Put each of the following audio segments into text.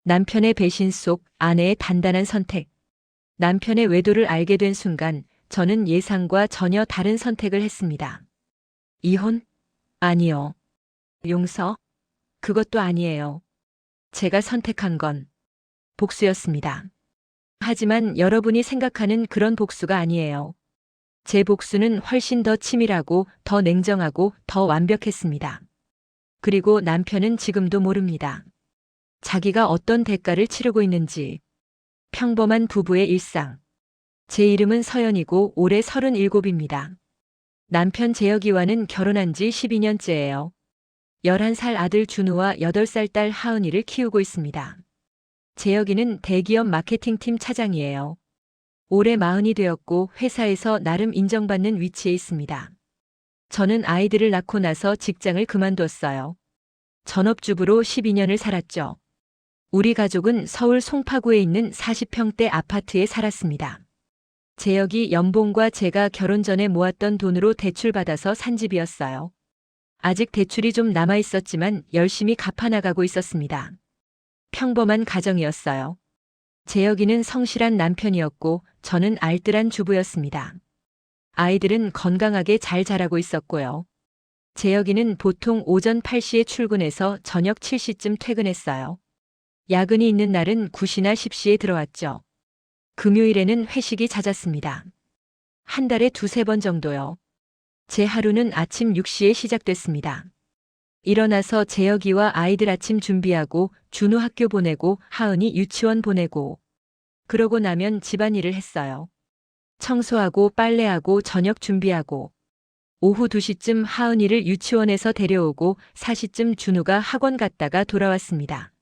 남편의 배신 속 아내의 단단한 선택. 남편의 외도를 알게 된 순간 저는 예상과 전혀 다른 선택을 했습니다. 이혼? 아니요. 용서? 그것도 아니에요. 제가 선택한 건 복수였습니다. 하지만 여러분이 생각하는 그런 복수가 아니에요. 제 복수는 훨씬 더 치밀하고 더 냉정하고 더 완벽했습니다. 그리고 남편은 지금도 모릅니다. 자기가 어떤 대가를 치르고 있는지. 평범한 부부의 일상. 제 이름은 서연이고 올해 37입니다. 남편 재혁이와는 결혼한 지 12년째예요. 11살 아들 준우와 8살 딸 하은이를 키우고 있습니다. 재혁이는 대기업 마케팅팀 차장이에요. 올해 40이 되었고 회사에서 나름 인정받는 위치에 있습니다. 저는 아이들을 낳고 나서 직장을 그만뒀어요. 전업주부로 12년을 살았죠. 우리 가족은 서울 송파구에 있는 40평대 아파트에 살았습니다. 재혁이 연봉과 제가 결혼 전에 모았던 돈으로 대출받아서 산 집이었어요. 아직 대출이 좀 남아 있었지만 열심히 갚아나가고 있었습니다. 평범한 가정이었어요. 재혁이는 성실한 남편이었고 저는 알뜰한 주부였습니다. 아이들은 건강하게 잘 자라고 있었고요. 재혁이는 보통 오전 8시에 출근해서 저녁 7시쯤 퇴근했어요. 야근이 있는 날은 9시나 10시에 들어왔죠. 금요일에는 회식이 잦았습니다. 한 달에 두세 번 정도요. 제 하루는 아침 6시에 시작됐습니다. 일어나서 재혁이와 아이들 아침 준비하고 준우 학교 보내고 하은이 유치원 보내고 그러고 나면 집안일을 했어요. 청소하고 빨래하고 저녁 준비하고 오후 2시쯤 하은이를 유치원에서 데려오고 4시쯤 준우가 학원 갔다가 돌아왔습니다.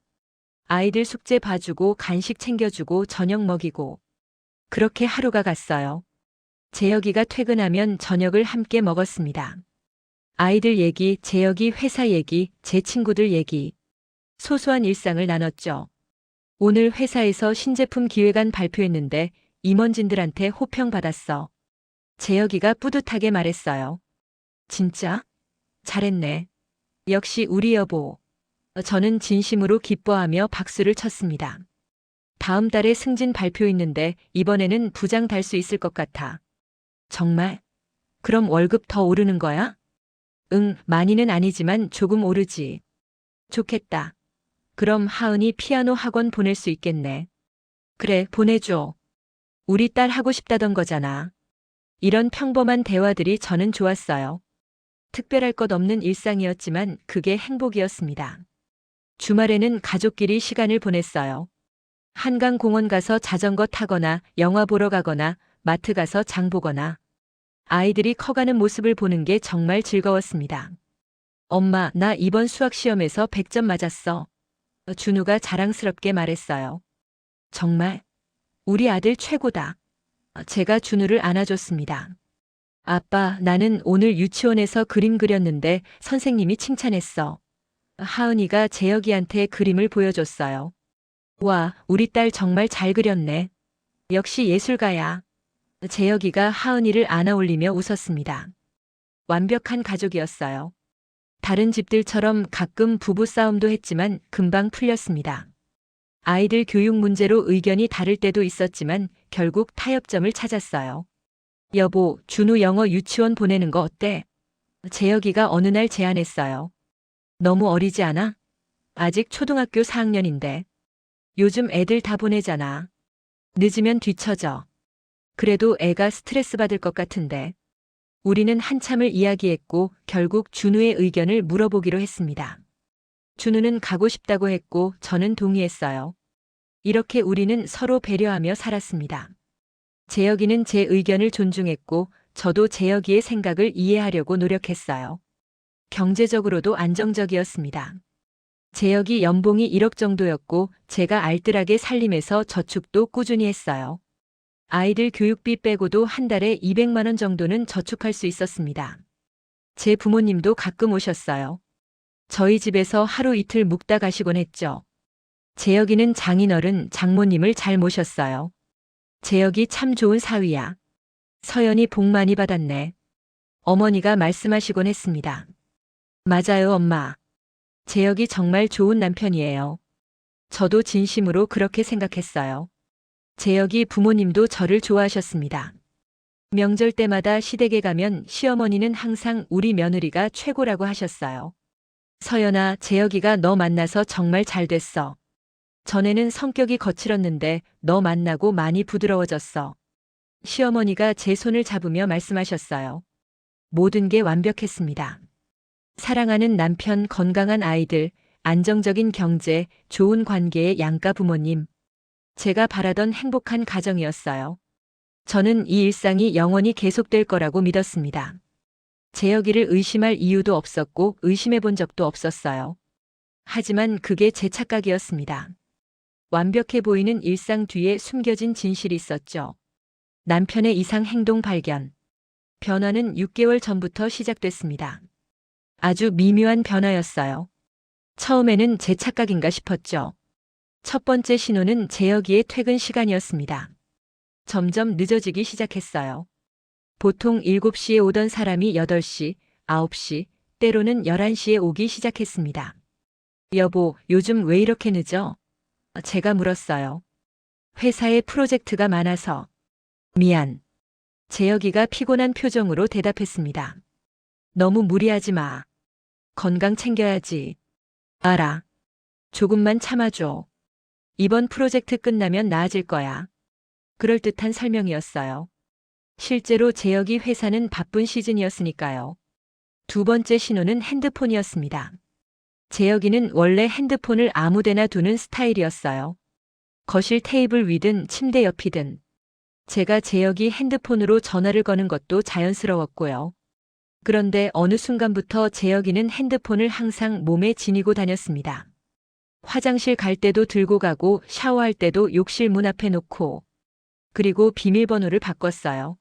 아이들 숙제 봐주고 간식 챙겨주고 저녁 먹이고 그렇게 하루가 갔어요. 재혁이가 퇴근하면 저녁을 함께 먹었습니다. 아이들 얘기, 재혁이 회사 얘기, 제 친구들 얘기. 소소한 일상을 나눴죠. 오늘 회사에서 신제품 기획안 발표했는데 임원진들한테 호평 받았어. 재혁이가 뿌듯하게 말했어요. 진짜? 잘했네. 역시 우리 여보. 저는 진심으로 기뻐하며 박수를 쳤습니다. 다음 달에 승진 발표 있는데 이번에는 부장 달 수 있을 것 같아. 정말? 그럼 월급 더 오르는 거야? 응, 많이는 아니지만 조금 오르지. 좋겠다. 그럼 하은이 피아노 학원 보낼 수 있겠네. 그래, 보내줘. 우리 딸 하고 싶다던 거잖아. 이런 평범한 대화들이 저는 좋았어요. 특별할 것 없는 일상이었지만 그게 행복이었습니다. 주말에는 가족끼리 시간을 보냈어요. 한강공원 가서 자전거 타거나 영화 보러 가거나 마트 가서 장 보거나 아이들이 커가는 모습을 보는 게 정말 즐거웠습니다. 엄마, 나 이번 수학 시험에서 100점 맞았어. 준우가 자랑스럽게 말했어요. 정말? 우리 아들 최고다. 제가 준우를 안아줬습니다. 아빠, 나는 오늘 유치원에서 그림 그렸는데 선생님이 칭찬했어. 하은이가 재혁이한테 그림을 보여줬어요. 와, 우리 딸 정말 잘 그렸네. 역시 예술가야. 재혁이가 하은이를 안아올리며 웃었습니다. 완벽한 가족이었어요. 다른 집들처럼 가끔 부부싸움도 했지만 금방 풀렸습니다. 아이들 교육 문제로 의견이 다를 때도 있었지만 결국 타협점을 찾았어요. 여보, 준우 영어 유치원 보내는 거 어때? 재혁이가 어느 날 제안했어요. 너무 어리지 않아? 아직 초등학교 4학년인데. 요즘 애들 다 보내잖아. 늦으면 뒤처져. 그래도 애가 스트레스 받을 것 같은데. 우리는 한참을 이야기했고 결국 준우의 의견을 물어보기로 했습니다. 준우는 가고 싶다고 했고 저는 동의했어요. 이렇게 우리는 서로 배려하며 살았습니다. 재혁이는 제 의견을 존중했고 저도 재혁이의 생각을 이해하려고 노력했어요. 경제적으로도 안정적이었습니다. 재혁이 연봉이 1억 정도였고 제가 알뜰하게 살림해서 저축도 꾸준히 했어요. 아이들 교육비 빼고도 한 달에 200만 원 정도는 저축할 수 있었습니다. 제 부모님도 가끔 오셨어요. 저희 집에서 하루 이틀 묵다 가시곤 했죠. 재혁이는 장인어른 장모님을 잘 모셨어요. 재혁이 참 좋은 사위야. 서연이 복 많이 받았네. 어머니가 말씀하시곤 했습니다. 맞아요, 엄마. 재혁이 정말 좋은 남편이에요. 저도 진심으로 그렇게 생각했어요. 재혁이 부모님도 저를 좋아하셨습니다. 명절 때마다 시댁에 가면 시어머니는 항상 우리 며느리가 최고라고 하셨어요. 서연아, 재혁이가 너 만나서 정말 잘 됐어. 전에는 성격이 거칠었는데 너 만나고 많이 부드러워졌어. 시어머니가 제 손을 잡으며 말씀하셨어요. 모든 게 완벽했습니다. 사랑하는 남편, 건강한 아이들, 안정적인 경제, 좋은 관계의 양가 부모님. 제가 바라던 행복한 가정이었어요. 저는 이 일상이 영원히 계속될 거라고 믿었습니다. 재혁이를 의심할 이유도 없었고 의심해 본 적도 없었어요. 하지만 그게 제 착각이었습니다. 완벽해 보이는 일상 뒤에 숨겨진 진실이 있었죠. 남편의 이상 행동 발견. 변화는 6개월 전부터 시작됐습니다. 아주 미묘한 변화였어요. 처음에는 제 착각인가 싶었죠. 첫 번째 신호는 재혁이의 퇴근 시간이었습니다. 점점 늦어지기 시작했어요. 보통 7시에 오던 사람이 8시, 9시, 때로는 11시에 오기 시작했습니다. 여보, 요즘 왜 이렇게 늦어? 제가 물었어요. 회사에 프로젝트가 많아서. 미안. 재혁이가 피곤한 표정으로 대답했습니다. 너무 무리하지 마. 건강 챙겨야지. 알아. 조금만 참아줘. 이번 프로젝트 끝나면 나아질 거야. 그럴듯한 설명이었어요. 실제로 재혁이 회사는 바쁜 시즌이었으니까요. 두 번째 신호는 핸드폰이었습니다. 재혁이는 원래 핸드폰을 아무데나 두는 스타일이었어요. 거실 테이블 위든 침대 옆이든. 제가 재혁이 핸드폰으로 전화를 거는 것도 자연스러웠고요. 그런데 어느 순간부터 재혁이는 핸드폰을 항상 몸에 지니고 다녔습니다. 화장실 갈 때도 들고 가고 샤워할 때도 욕실 문 앞에 놓고. 그리고 비밀번호를 바꿨어요.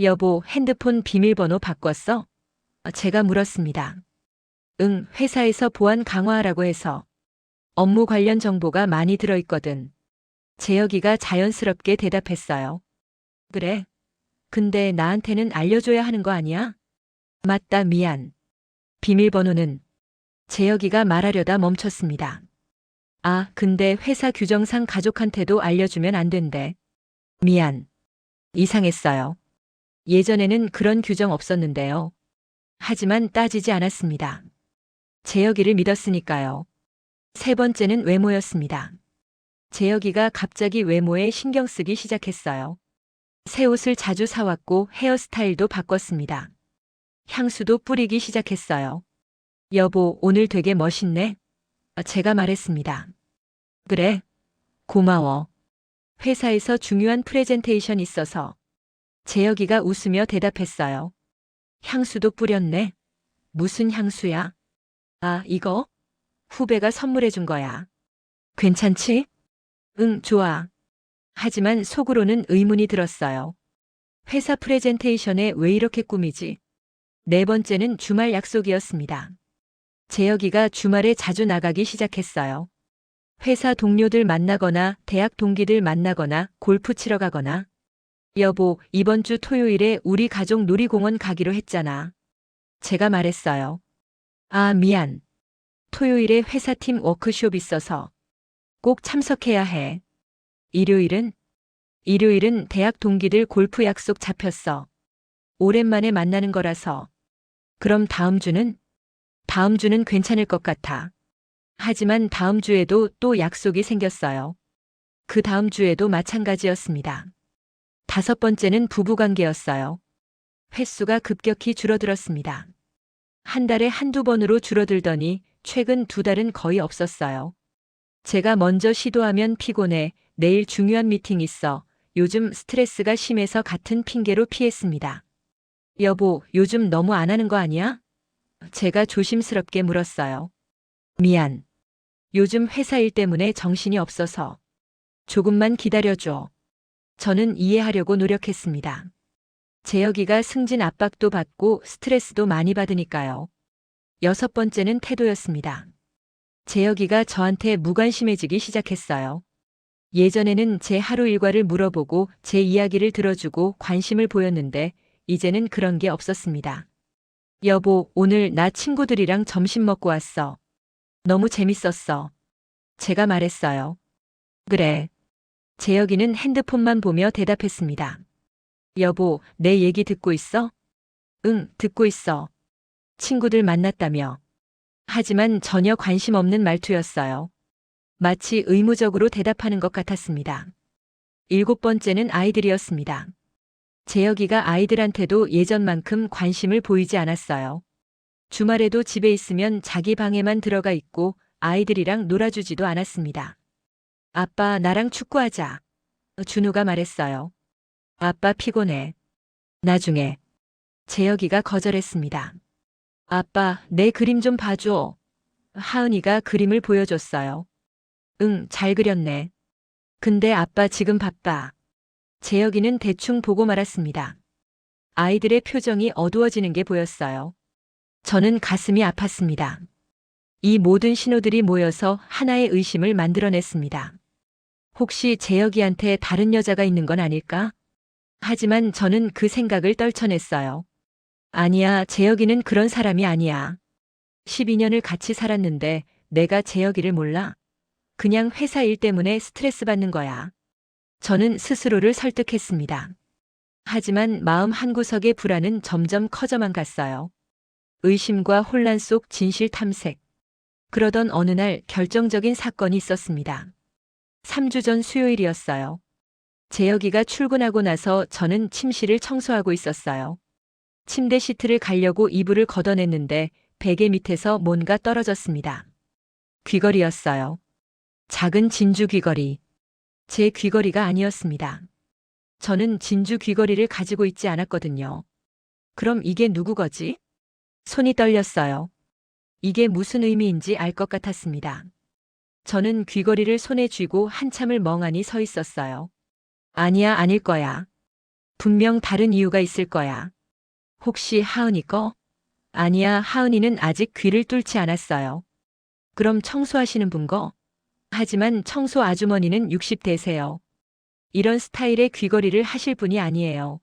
여보, 핸드폰 비밀번호 바꿨어? 제가 물었습니다. 응, 회사에서 보안 강화하라고 해서. 업무 관련 정보가 많이 들어있거든. 재혁이가 자연스럽게 대답했어요. 그래. 근데 나한테는 알려줘야 하는 거 아니야? 맞다, 미안. 비밀번호는? 재혁이가 말하려다 멈췄습니다. 아, 근데 회사 규정상 가족한테도 알려주면 안 된대. 미안. 이상했어요. 예전에는 그런 규정 없었는데요. 하지만 따지지 않았습니다. 재혁이를 믿었으니까요. 세 번째는 외모였습니다. 재혁이가 갑자기 외모에 신경 쓰기 시작했어요. 새 옷을 자주 사왔고 헤어스타일도 바꿨습니다. 향수도 뿌리기 시작했어요. 여보, 오늘 되게 멋있네. 제가 말했습니다. 그래? 고마워. 회사에서 중요한 프레젠테이션 있어서. 재혁이가 웃으며 대답했어요. 향수도 뿌렸네. 무슨 향수야? 아, 이거? 후배가 선물해 준 거야. 괜찮지? 응, 좋아. 하지만 속으로는 의문이 들었어요. 회사 프레젠테이션에 왜 이렇게 꾸미지? 네 번째는 주말 약속이었습니다. 재혁이가 주말에 자주 나가기 시작했어요. 회사 동료들 만나거나 대학 동기들 만나거나 골프 치러 가거나. 여보, 이번 주 토요일에 우리 가족 놀이공원 가기로 했잖아. 제가 말했어요. 아, 미안. 토요일에 회사팀 워크숍 있어서 꼭 참석해야 해. 일요일은? 일요일은 대학 동기들 골프 약속 잡혔어. 오랜만에 만나는 거라서. 그럼 다음 주는? 다음 주는 괜찮을 것 같아. 하지만 다음 주에도 또 약속이 생겼어요. 그 다음 주에도 마찬가지였습니다. 다섯 번째는 부부관계였어요. 횟수가 급격히 줄어들었습니다. 한 달에 한두 번으로 줄어들더니 최근 2달은 거의 없었어요. 제가 먼저 시도하면 피곤해, 내일 중요한 미팅 있어, 요즘 스트레스가 심해서 같은 핑계로 피했습니다. 여보, 요즘 너무 안 하는 거 아니야? 제가 조심스럽게 물었어요. 미안. 요즘 회사 일 때문에 정신이 없어서. 조금만 기다려줘. 저는 이해하려고 노력했습니다. 재혁이가 승진 압박도 받고 스트레스도 많이 받으니까요. 여섯 번째는 태도였습니다. 재혁이가 저한테 무관심해지기 시작했어요. 예전에는 제 하루 일과를 물어보고 제 이야기를 들어주고 관심을 보였는데 이제는 그런 게 없었습니다. 여보, 오늘 나 친구들이랑 점심 먹고 왔어. 너무 재밌었어. 제가 말했어요. 그래. 재혁이는 핸드폰만 보며 대답했습니다. 여보, 내 얘기 듣고 있어? 응, 듣고 있어. 친구들 만났다며. 하지만 전혀 관심 없는 말투였어요. 마치 의무적으로 대답하는 것 같았습니다. 7번째는 아이들이었습니다. 재혁이가 아이들한테도 예전만큼 관심을 보이지 않았어요. 주말에도 집에 있으면 자기 방에만 들어가 있고 아이들이랑 놀아주지도 않았습니다. 아빠, 나랑 축구하자. 준우가 말했어요. 아빠 피곤해. 나중에. 재혁이가 거절했습니다. 아빠, 내 그림 좀 봐줘. 하은이가 그림을 보여줬어요. 응, 잘 그렸네. 근데 아빠 지금 바빠. 재혁이는 대충 보고 말았습니다. 아이들의 표정이 어두워지는 게 보였어요. 저는 가슴이 아팠습니다. 이 모든 신호들이 모여서 하나의 의심을 만들어냈습니다. 혹시 재혁이한테 다른 여자가 있는 건 아닐까? 하지만 저는 그 생각을 떨쳐냈어요. 아니야, 재혁이는 그런 사람이 아니야. 12년을 같이 살았는데 내가 재혁이를 몰라? 그냥 회사 일 때문에 스트레스 받는 거야. 저는 스스로를 설득했습니다. 하지만 마음 한구석의 불안은 점점 커져만 갔어요. 의심과 혼란 속 진실 탐색. 그러던 어느 날 결정적인 사건이 있었습니다. 3주 전 수요일이었어요. 재혁이가 출근하고 나서 저는 침실을 청소하고 있었어요. 침대 시트를 갈려고 이불을 걷어냈는데 베개 밑에서 뭔가 떨어졌습니다. 귀걸이였어요. 작은 진주 귀걸이. 제 귀걸이가 아니었습니다. 저는 진주 귀걸이를 가지고 있지 않았거든요. 그럼 이게 누구 거지? 손이 떨렸어요. 이게 무슨 의미인지 알 것 같았습니다. 저는 귀걸이를 손에 쥐고 한참을 멍하니 서 있었어요. 아니야, 아닐 거야. 분명 다른 이유가 있을 거야. 혹시 하은이 거? 아니야, 하은이는 아직 귀를 뚫지 않았어요. 그럼 청소하시는 분 거? 하지만 청소 아주머니는 60대세요. 이런 스타일의 귀걸이를 하실 분이 아니에요.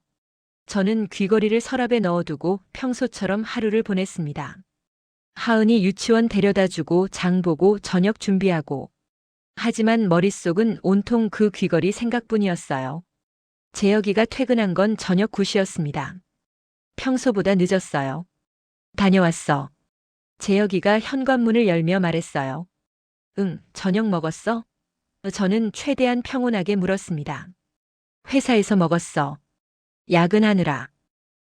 저는 귀걸이를 서랍에 넣어두고 평소처럼 하루를 보냈습니다. 하은이 유치원 데려다주고 장 보고 저녁 준비하고. 하지만 머릿속은 온통 그 귀걸이 생각뿐이었어요. 재혁이가 퇴근한 건 저녁 9시였습니다. 평소보다 늦었어요. 다녀왔어. 재혁이가 현관문을 열며 말했어요. 응, 저녁 먹었어? 저는 최대한 평온하게 물었습니다. 회사에서 먹었어. 야근하느라.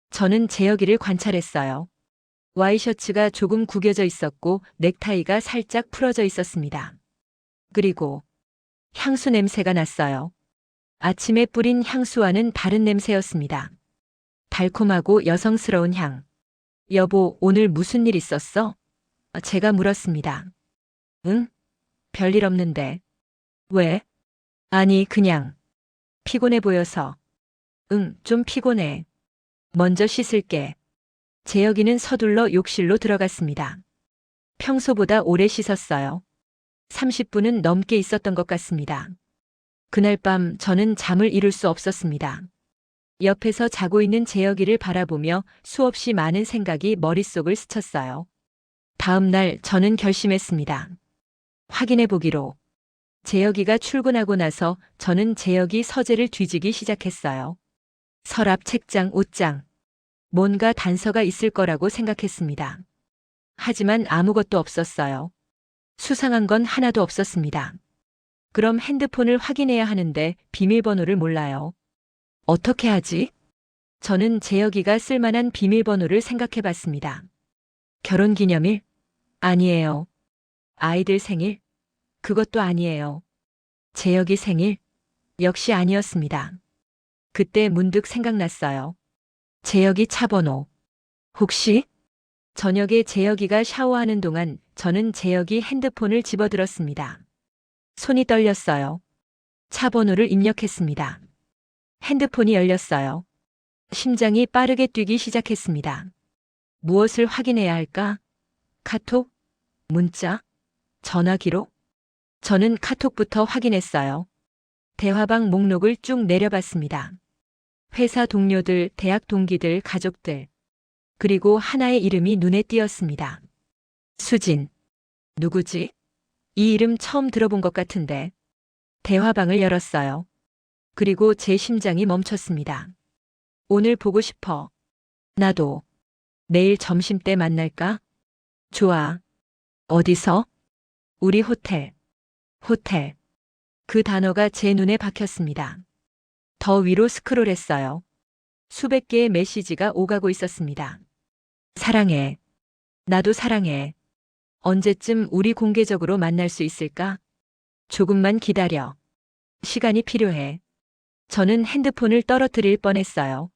저는 재혁이를 관찰했어요. 와이셔츠가 조금 구겨져 있었고 넥타이가 살짝 풀어져 있었습니다. 그리고 향수 냄새가 났어요. 아침에 뿌린 향수와는 다른 냄새였습니다. 달콤하고 여성스러운 향. 여보, 오늘 무슨 일 있었어? 제가 물었습니다. 응? 별일 없는데. 왜? 아니, 그냥. 피곤해 보여서. 응, 좀 피곤해. 먼저 씻을게. 재혁이는 서둘러 욕실로 들어갔습니다. 평소보다 오래 씻었어요. 30분은 넘게 있었던 것 같습니다. 그날 밤 저는 잠을 이룰 수 없었습니다. 옆에서 자고 있는 재혁이를 바라보며 수없이 많은 생각이 머릿속을 스쳤어요. 다음 날 저는 결심했습니다. 확인해 보기로. 재혁이가 출근하고 나서 저는 재혁이 서재를 뒤지기 시작했어요. 서랍, 책장, 옷장. 뭔가 단서가 있을 거라고 생각했습니다. 하지만 아무것도 없었어요. 수상한 건 하나도 없었습니다. 그럼 핸드폰을 확인해야 하는데 비밀번호를 몰라요. 어떻게 하지? 저는 재혁이가 쓸만한 비밀번호를 생각해 봤습니다. 결혼기념일? 아니에요. 아이들 생일? 그것도 아니에요. 재혁이 생일? 역시 아니었습니다. 그때 문득 생각났어요. 재혁이 차 번호. 혹시? 저녁에 재혁이가 샤워하는 동안 저는 재혁이 핸드폰을 집어들었습니다. 손이 떨렸어요. 차 번호를 입력했습니다. 핸드폰이 열렸어요. 심장이 빠르게 뛰기 시작했습니다. 무엇을 확인해야 할까? 카톡? 문자? 전화 기록? 저는 카톡부터 확인했어요. 대화방 목록을 쭉 내려봤습니다. 회사 동료들, 대학 동기들, 가족들. 그리고 하나의 이름이 눈에 띄었습니다. 수진. 누구지? 이 이름 처음 들어본 것 같은데. 대화방을 열었어요. 그리고 제 심장이 멈췄습니다. 오늘 보고 싶어. 나도. 내일 점심때 만날까? 좋아. 어디서? 우리 호텔. 호텔. 그 단어가 제 눈에 박혔습니다. 더 위로 스크롤했어요. 수백 개의 메시지가 오가고 있었습니다. 사랑해. 나도 사랑해. 언제쯤 우리 공개적으로 만날 수 있을까? 조금만 기다려. 시간이 필요해. 저는 핸드폰을 떨어뜨릴 뻔했어요.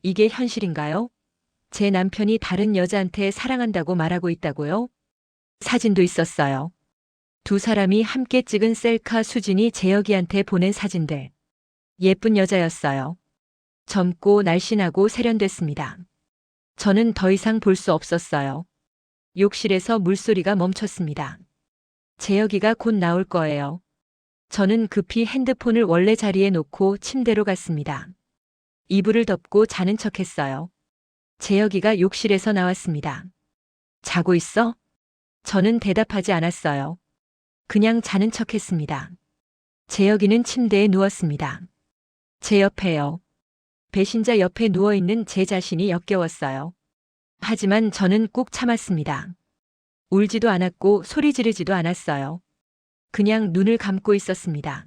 이게 현실인가요? 제 남편이 다른 여자한테 사랑한다고 말하고 있다고요? 사진도 있었어요. 두 사람이 함께 찍은 셀카 수진이 재혁이한테 보낸 사진들. 예쁜 여자였어요. 젊고 날씬하고 세련됐습니다. 저는 더 이상 볼 수 없었어요. 욕실에서 물소리가 멈췄습니다. 재혁이가 곧 나올 거예요. 저는 급히 핸드폰을 원래 자리에 놓고 침대로 갔습니다. 이불을 덮고 자는 척했어요. 재혁이가 욕실에서 나왔습니다. 자고 있어? 저는 대답하지 않았어요. 그냥 자는 척했습니다. 재혁이는 침대에 누웠습니다. 제 옆에요. 배신자 옆에 누워있는 제 자신이 역겨웠어요. 하지만 저는 꾹 참았습니다. 울지도 않았고 소리 지르지도 않았어요. 그냥 눈을 감고 있었습니다.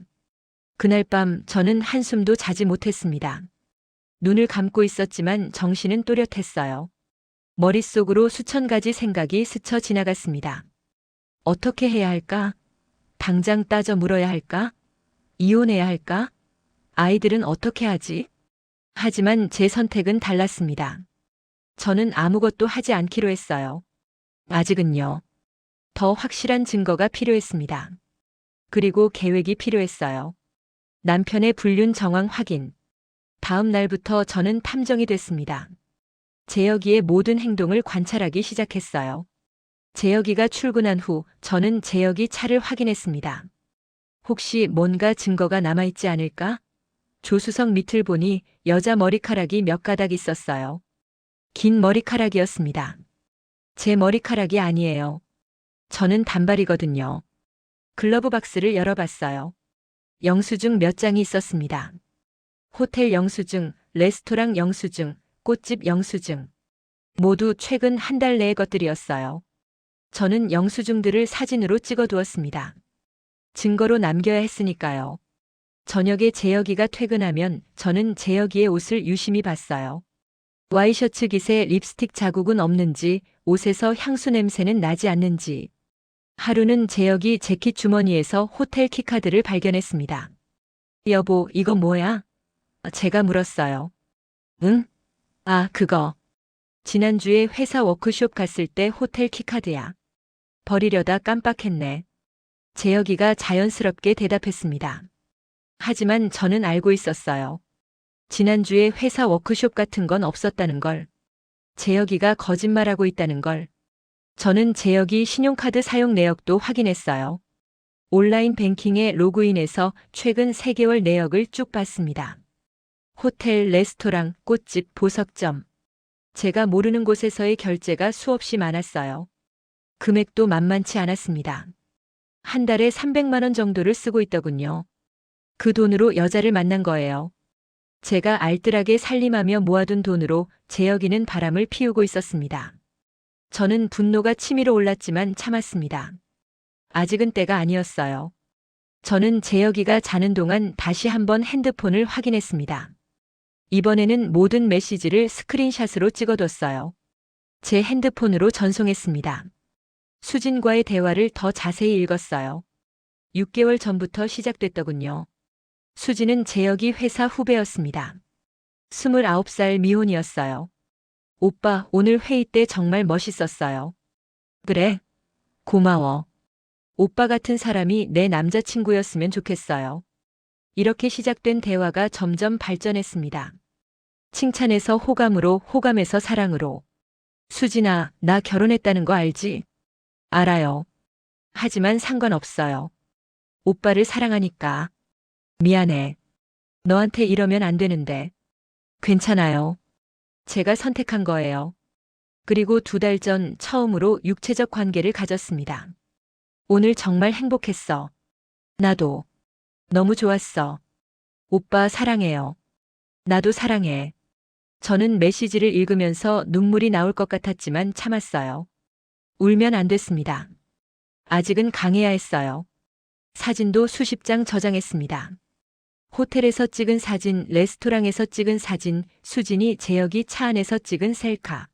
그날 밤 저는 한숨도 자지 못했습니다. 눈을 감고 있었지만 정신은 또렷했어요. 머릿속으로 수천 가지 생각이 스쳐 지나갔습니다. 어떻게 해야 할까? 당장 따져 물어야 할까? 이혼해야 할까? 아이들은 어떻게 하지? 하지만 제 선택은 달랐습니다. 저는 아무것도 하지 않기로 했어요. 아직은요. 더 확실한 증거가 필요했습니다. 그리고 계획이 필요했어요. 남편의 불륜 정황 확인. 다음 날부터 저는 탐정이 됐습니다. 재혁이의 모든 행동을 관찰하기 시작했어요. 재혁이가 출근한 후 저는 재혁이 차를 확인했습니다. 혹시 뭔가 증거가 남아있지 않을까? 조수석 밑을 보니 여자 머리카락이 몇 가닥 있었어요. 긴 머리카락이었습니다. 제 머리카락이 아니에요. 저는 단발이거든요. 글러브 박스를 열어봤어요. 영수증 몇 장이 있었습니다. 호텔 영수증, 레스토랑 영수증, 꽃집 영수증. 모두 최근 한 달 내의 것들이었어요. 저는 영수증들을 사진으로 찍어두었습니다. 증거로 남겨야 했으니까요. 저녁에 재혁이가 퇴근하면 저는 재혁이의 옷을 유심히 봤어요. 와이셔츠 깃에 립스틱 자국은 없는지, 옷에서 향수 냄새는 나지 않는지. 하루는 재혁이 재킷 주머니에서 호텔 키카드를 발견했습니다. 여보, 이거 뭐야? 제가 물었어요. 응? 아, 그거. 지난주에 회사 워크숍 갔을 때 호텔 키카드야. 버리려다 깜빡했네. 재혁이가 자연스럽게 대답했습니다. 하지만 저는 알고 있었어요. 지난주에 회사 워크숍 같은 건 없었다는 걸. 재혁이가 거짓말하고 있다는 걸. 저는 재혁이 신용카드 사용 내역도 확인했어요. 온라인 뱅킹에 로그인해서 최근 3개월 내역을 쭉 봤습니다. 호텔, 레스토랑, 꽃집, 보석점. 제가 모르는 곳에서의 결제가 수없이 많았어요. 금액도 만만치 않았습니다. 한 달에 300만 원 정도를 쓰고 있더군요. 그 돈으로 여자를 만난 거예요. 제가 알뜰하게 살림하며 모아둔 돈으로 재혁이는 바람을 피우고 있었습니다. 저는 분노가 치밀어 올랐지만 참았습니다. 아직은 때가 아니었어요. 저는 재혁이가 자는 동안 다시 한번 핸드폰을 확인했습니다. 이번에는 모든 메시지를 스크린샷으로 찍어뒀어요. 제 핸드폰으로 전송했습니다. 수진과의 대화를 더 자세히 읽었어요. 6개월 전부터 시작됐더군요. 수진은 재혁이 회사 후배였습니다. 29살 미혼이었어요. 오빠, 오늘 회의 때 정말 멋있었어요. 그래? 고마워. 오빠 같은 사람이 내 남자친구였으면 좋겠어요. 이렇게 시작된 대화가 점점 발전했습니다. 칭찬에서 호감으로, 호감에서 사랑으로. 수진아, 나 결혼했다는 거 알지? 알아요. 하지만 상관없어요. 오빠를 사랑하니까. 미안해. 너한테 이러면 안 되는데. 괜찮아요. 제가 선택한 거예요. 그리고 2달 전 처음으로 육체적 관계를 가졌습니다. 오늘 정말 행복했어. 나도. 너무 좋았어. 오빠 사랑해요. 나도 사랑해. 저는 메시지를 읽으면서 눈물이 나올 것 같았지만 참았어요. 울면 안 됐습니다. 아직은 강해야 했어요. 사진도 수십 장 저장했습니다. 호텔에서 찍은 사진, 레스토랑에서 찍은 사진, 수진이 재혁이 차 안에서 찍은 셀카.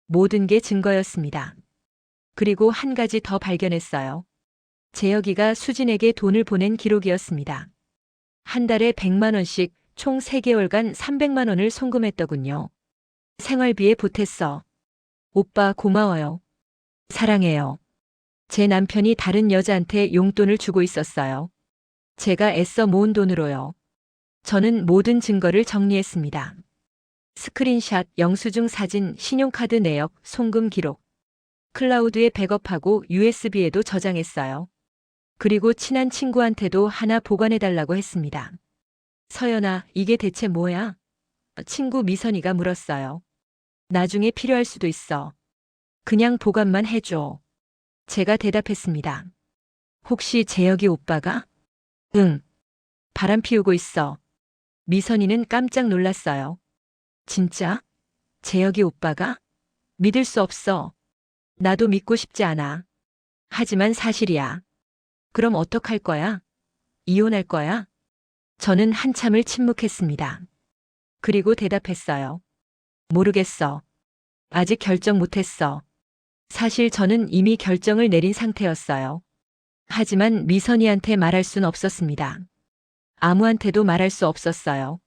모든 게 증거였습니다. 그리고 한 가지 더 발견했어요. 재혁이가 수진에게 돈을 보낸 기록이었습니다. 한 달에 100만 원씩 총 3개월간 300만 원을 송금했더군요. 생활비에 보탰어. 오빠 고마워요. 사랑해요. 제 남편이 다른 여자한테 용돈을 주고 있었어요. 제가 애써 모은 돈으로요. 저는 모든 증거를 정리했습니다. 스크린샷, 영수증 사진, 신용카드 내역, 송금 기록. 클라우드에 백업하고 USB에도 저장했어요. 그리고 친한 친구한테도 하나 보관해달라고 했습니다. 서연아, 이게 대체 뭐야? 친구 미선이가 물었어요. 나중에 필요할 수도 있어. 그냥 보관만 해줘. 제가 대답했습니다. 혹시 재혁이 오빠가? 응. 바람 피우고 있어. 미선이는 깜짝 놀랐어요. 진짜? 재혁이 오빠가? 믿을 수 없어. 나도 믿고 싶지 않아. 하지만 사실이야. 그럼 어떡할 거야? 이혼할 거야? 저는 한참을 침묵했습니다. 그리고 대답했어요. 모르겠어. 아직 결정 못했어. 사실 저는 이미 결정을 내린 상태였어요. 하지만 미선이한테 말할 순 없었습니다. 아무한테도 말할 수 없었어요.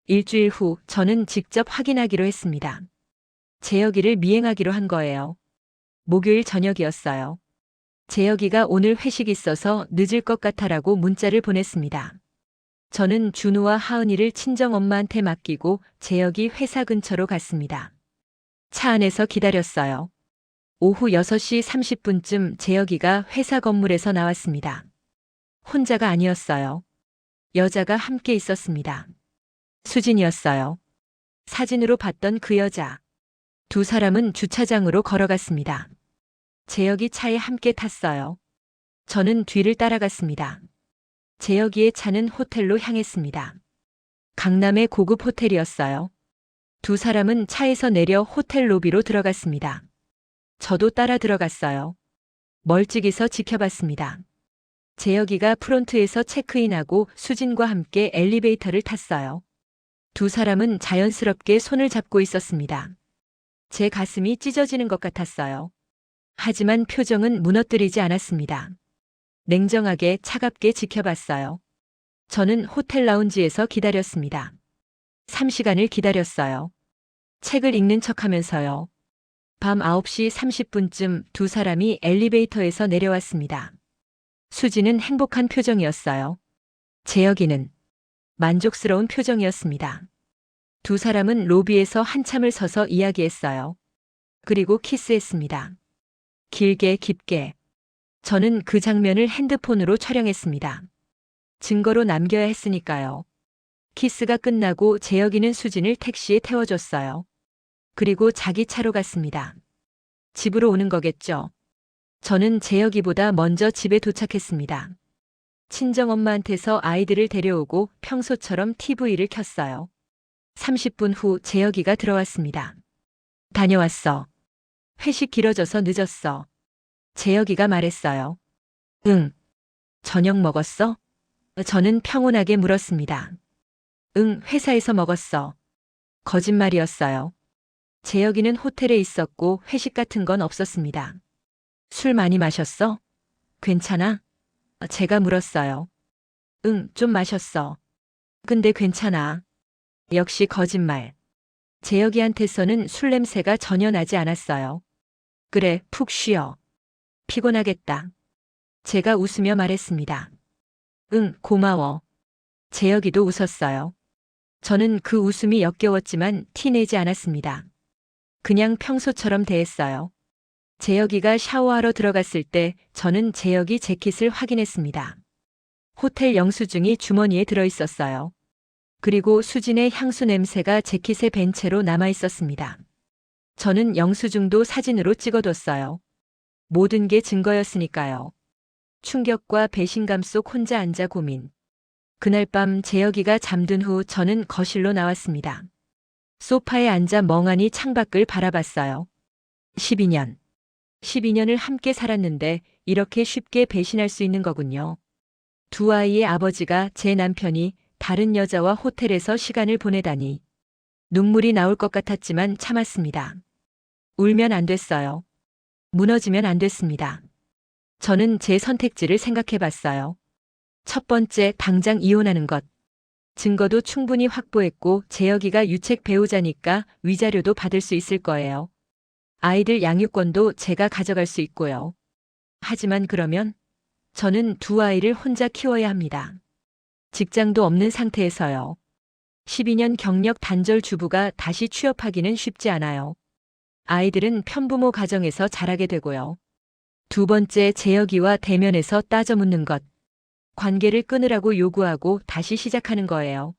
일주일 후 저는 직접 확인하기로 했습니다. 재혁이를 미행하기로 한 거예요. 목요일 저녁이었어요. 재혁이가 오늘 회식 있어서 늦을 것 같아라고 문자를 보냈습니다. 저는 준우와 하은이를 친정엄마한테 맡기고 재혁이 회사 근처로 갔습니다. 차 안에서 기다렸어요. 오후 6시 30분쯤 재혁이가 회사 건물에서 나왔습니다. 혼자가 아니었어요. 여자가 함께 있었습니다. 수진이었어요. 사진으로 봤던 그 여자. 두 사람은 주차장으로 걸어갔습니다. 재혁이 차에 함께 탔어요. 저는 뒤를 따라갔습니다. 재혁이의 차는 호텔로 향했습니다. 강남의 고급 호텔이었어요. 두 사람은 차에서 내려 호텔 로비로 들어갔습니다. 저도 따라 들어갔어요. 멀찍이서 지켜봤습니다. 재혁이가 프론트에서 체크인하고 수진과 함께 엘리베이터를 탔어요. 두 사람은 자연스럽게 손을 잡고 있었습니다. 제 가슴이 찢어지는 것 같았어요. 하지만 표정은 무너뜨리지 않았습니다. 냉정하게 차갑게 지켜봤어요. 저는 호텔 라운지에서 기다렸습니다. 3시간을 기다렸어요. 책을 읽는 척하면서요. 밤 9시 30분쯤 두 사람이 엘리베이터에서 내려왔습니다. 수지는 행복한 표정이었어요. 재혁이는 만족스러운 표정이었습니다. 두 사람은 로비에서 한참을 서서 이야기했어요. 그리고 키스했습니다. 길게 깊게. 저는 그 장면을 핸드폰으로 촬영했습니다. 증거로 남겨야 했으니까요. 키스가 끝나고 재혁이는 수진을 택시에 태워줬어요. 그리고 자기 차로 갔습니다. 집으로 오는 거겠죠. 저는 재혁이보다 먼저 집에 도착했습니다. 친정엄마한테서 아이들을 데려오고 평소처럼 TV를 켰어요. 30분 후 재혁이가 들어왔습니다. 다녀왔어. 회식 길어져서 늦었어. 재혁이가 말했어요. 응. 저녁 먹었어? 저는 평온하게 물었습니다. 응, 회사에서 먹었어. 거짓말이었어요. 재혁이는 호텔에 있었고 회식 같은 건 없었습니다. 술 많이 마셨어? 괜찮아? 제가 물었어요. 응, 좀 마셨어. 근데 괜찮아. 역시 거짓말. 재혁이한테서는 술 냄새가 전혀 나지 않았어요. 그래, 푹 쉬어. 피곤하겠다. 제가 웃으며 말했습니다. 응, 고마워. 재혁이도 웃었어요. 저는 그 웃음이 역겨웠지만 티내지 않았습니다. 그냥 평소처럼 대했어요. 재혁이가 샤워하러 들어갔을 때 저는 재혁이 재킷을 확인했습니다. 호텔 영수증이 주머니에 들어있었어요. 그리고 수진의 향수 냄새가 재킷에 밴 채로 남아있었습니다. 저는 영수증도 사진으로 찍어뒀어요. 모든 게 증거였으니까요. 충격과 배신감 속 혼자 앉아 고민. 그날 밤 재혁이가 잠든 후 저는 거실로 나왔습니다. 소파에 앉아 멍하니 창밖을 바라봤어요. 12년. 12년을 함께 살았는데 이렇게 쉽게 배신할 수 있는 거군요. 두 아이의 아버지가 제 남편이 다른 여자와 호텔에서 시간을 보내다니. 눈물이 나올 것 같았지만 참았습니다. 울면 안 됐어요. 무너지면 안 됐습니다. 저는 제 선택지를 생각해 봤어요. 첫 번째, 당장 이혼하는 것. 증거도 충분히 확보했고 재혁이가 유책 배우자니까 위자료도 받을 수 있을 거예요. 아이들 양육권도 제가 가져갈 수 있고요. 하지만 그러면 저는 두 아이를 혼자 키워야 합니다. 직장도 없는 상태에서요. 12년 경력 단절 주부가 다시 취업하기는 쉽지 않아요. 아이들은 편부모 가정에서 자라게 되고요. 두 번째, 재혁이와 대면에서 따져 묻는 것. 관계를 끊으라고 요구하고 다시 시작하는 거예요.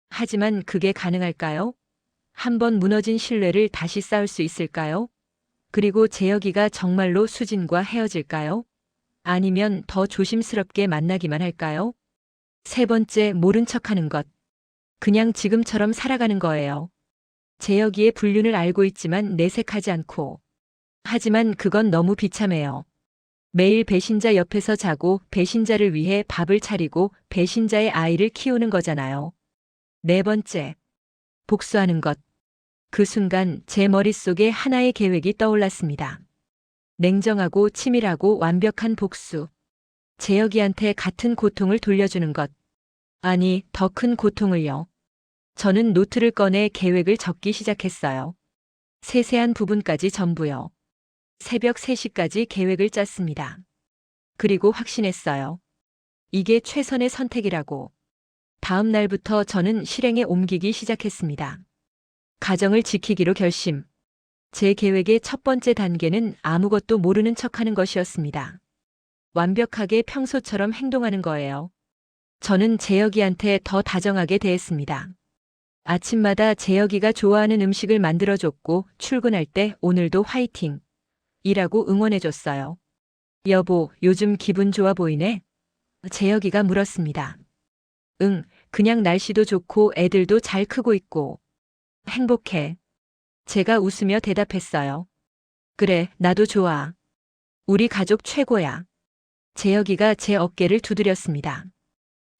하지만 그게 가능할까요? 한번 무너진 신뢰를 다시 쌓을 수 있을까요? 그리고 재혁이가 정말로 수진과 헤어질까요? 아니면 더 조심스럽게 만나기만 할까요? 세 번째, 모른 척하는 것. 그냥 지금처럼 살아가는 거예요. 재혁이의 불륜을 알고 있지만 내색하지 않고. 하지만 그건 너무 비참해요. 매일 배신자 옆에서 자고 배신자를 위해 밥을 차리고 배신자의 아이를 키우는 거잖아요. 네 번째, 복수하는 것. 그 순간 제 머릿속에 하나의 계획이 떠올랐습니다. 냉정하고 치밀하고 완벽한 복수. 재혁이한테 같은 고통을 돌려주는 것. 아니, 더 큰 고통을요. 저는 노트를 꺼내 계획을 적기 시작했어요. 세세한 부분까지 전부요. 새벽 3시까지 계획을 짰습니다. 그리고 확신했어요. 이게 최선의 선택이라고. 다음 날부터 저는 실행에 옮기기 시작했습니다. 가정을 지키기로 결심. 제 계획의 첫 번째 단계는 아무것도 모르는 척하는 것이었습니다. 완벽하게 평소처럼 행동하는 거예요. 저는 재혁이한테 더 다정하게 대했습니다. 아침마다 재혁이가 좋아하는 음식을 만들어줬고 출근할 때 오늘도 화이팅! 이라고 응원해줬어요. 여보, 요즘 기분 좋아 보이네? 재혁이가 물었습니다. 응, 그냥 날씨도 좋고 애들도 잘 크고 있고. 행복해. 제가 웃으며 대답했어요. 그래, 나도 좋아. 우리 가족 최고야. 재혁이가 제 어깨를 두드렸습니다.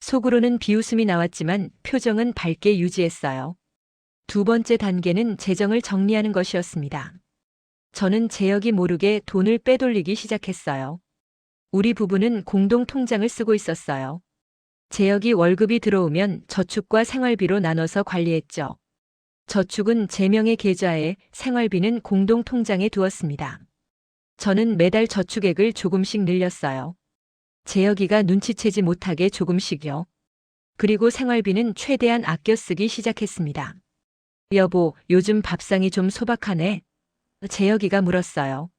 속으로는 비웃음이 나왔지만 표정은 밝게 유지했어요. 두 번째 단계는 재정을 정리하는 것이었습니다. 저는 재혁이 모르게 돈을 빼돌리기 시작했어요. 우리 부부는 공동 통장을 쓰고 있었어요. 재혁이 월급이 들어오면 저축과 생활비로 나눠서 관리했죠. 저축은 제 명의 계좌에, 생활비는 공동 통장에 두었습니다. 저는 매달 저축액을 조금씩 늘렸어요. 재혁이가 눈치채지 못하게 조금씩요. 그리고 생활비는 최대한 아껴 쓰기 시작했습니다. 여보, 요즘 밥상이 좀 소박하네. 재혁이가 물었어요.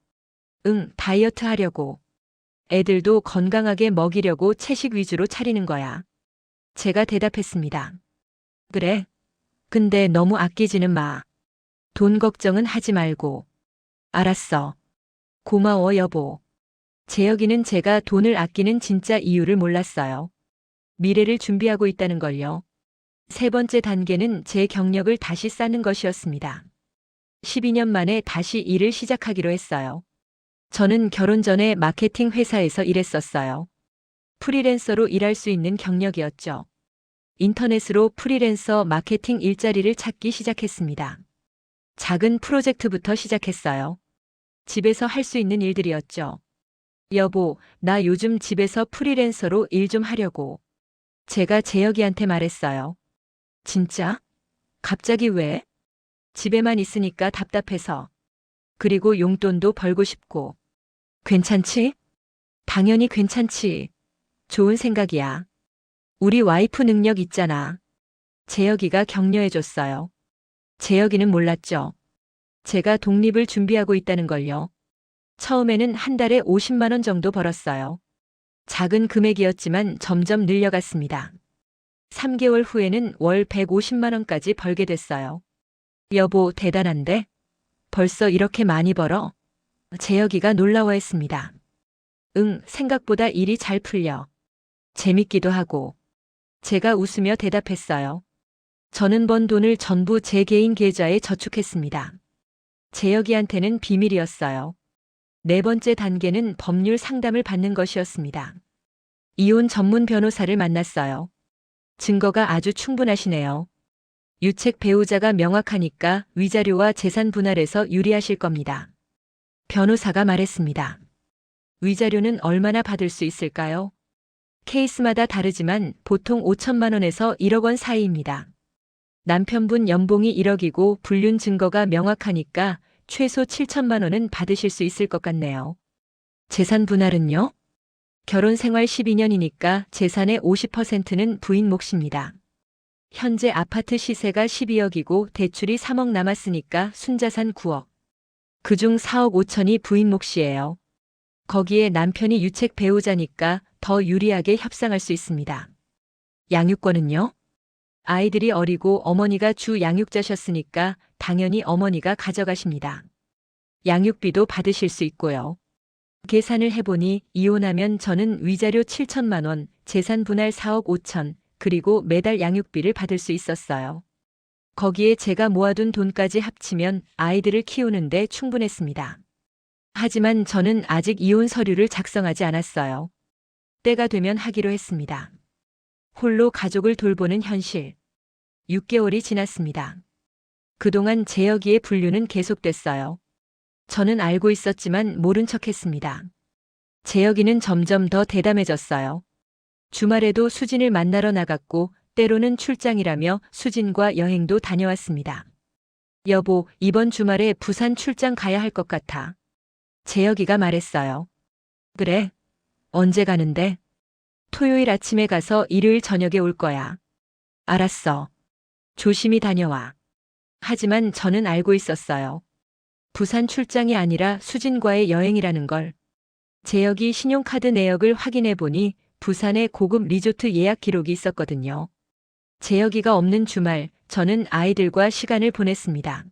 응, 다이어트 하려고. 애들도 건강하게 먹이려고 채식 위주로 차리는 거야. 제가 대답했습니다. 그래. 근데 너무 아끼지는 마. 돈 걱정은 하지 말고. 알았어. 고마워, 여보. 재혁이는 제가 돈을 아끼는 진짜 이유를 몰랐어요. 미래를 준비하고 있다는 걸요. 세 번째 단계는 제 경력을 다시 쌓는 것이었습니다. 12년 만에 다시 일을 시작하기로 했어요. 저는 결혼 전에 마케팅 회사에서 일했었어요. 프리랜서로 일할 수 있는 경력이었죠. 인터넷으로 프리랜서 마케팅 일자리를 찾기 시작했습니다. 작은 프로젝트부터 시작했어요. 집에서 할 수 있는 일들이었죠. 여보, 나 요즘 집에서 프리랜서로 일 좀 하려고. 제가 재혁이한테 말했어요. 진짜? 갑자기 왜? 집에만 있으니까 답답해서. 그리고 용돈도 벌고 싶고. 괜찮지? 당연히 괜찮지. 좋은 생각이야. 우리 와이프 능력 있잖아. 재혁이가 격려해줬어요. 재혁이는 몰랐죠. 제가 독립을 준비하고 있다는 걸요. 처음에는 한 달에 50만 원 정도 벌었어요. 작은 금액이었지만 점점 늘려갔습니다. 3개월 후에는 월 150만 원까지 벌게 됐어요. 여보, 대단한데? 벌써 이렇게 많이 벌어? 재혁이가 놀라워했습니다. 응, 생각보다 일이 잘 풀려. 재밌기도 하고. 제가 웃으며 대답했어요. 저는 번 돈을 전부 제 개인 계좌에 저축했습니다. 재혁이한테는 비밀이었어요. 네 번째 단계는 법률 상담을 받는 것이었습니다. 이혼 전문 변호사를 만났어요. 증거가 아주 충분하시네요. 유책 배우자가 명확하니까 위자료와 재산 분할에서 유리하실 겁니다. 변호사가 말했습니다. 위자료는 얼마나 받을 수 있을까요? 케이스마다 다르지만 보통 5천만 원에서 1억 원 사이입니다. 남편분 연봉이 1억이고 불륜 증거가 명확하니까 최소 7천만 원은 받으실 수 있을 것 같네요. 재산 분할은요? 결혼 생활 12년이니까 재산의 50%는 부인 몫입니다. 현재 아파트 시세가 12억이고 대출이 3억 남았으니까 순자산 9억. 그중 4억 5천이 부인 몫이에요. 거기에 남편이 유책 배우자니까 더 유리하게 협상할 수 있습니다. 양육권은요? 아이들이 어리고 어머니가 주 양육자셨으니까 당연히 어머니가 가져가십니다. 양육비도 받으실 수 있고요. 계산을 해보니 이혼하면 저는 위자료 7천만 원, 재산 분할 4억 5천, 그리고 매달 양육비를 받을 수 있었어요. 거기에 제가 모아둔 돈까지 합치면 아이들을 키우는데 충분했습니다. 하지만 저는 아직 이혼 서류를 작성하지 않았어요. 때가 되면 하기로 했습니다. 홀로 가족을 돌보는 현실. 6개월이 지났습니다. 그동안 재혁이의 불륜은 계속됐어요. 저는 알고 있었지만 모른 척했습니다. 재혁이는 점점 더 대담해졌어요. 주말에도 수진을 만나러 나갔고 때로는 출장이라며 수진과 여행도 다녀왔습니다. 여보, 이번 주말에 부산 출장 가야 할 것 같아. 재혁이가 말했어요. 그래? 언제 가는데? 토요일 아침에 가서 일요일 저녁에 올 거야. 알았어. 조심히 다녀와. 하지만 저는 알고 있었어요. 부산 출장이 아니라 수진과의 여행이라는 걸. 재혁이 신용카드 내역을 확인해 보니 부산의 고급 리조트 예약 기록이 있었거든요. 재혁이가 없는 주말, 저는 아이들과 시간을 보냈습니다.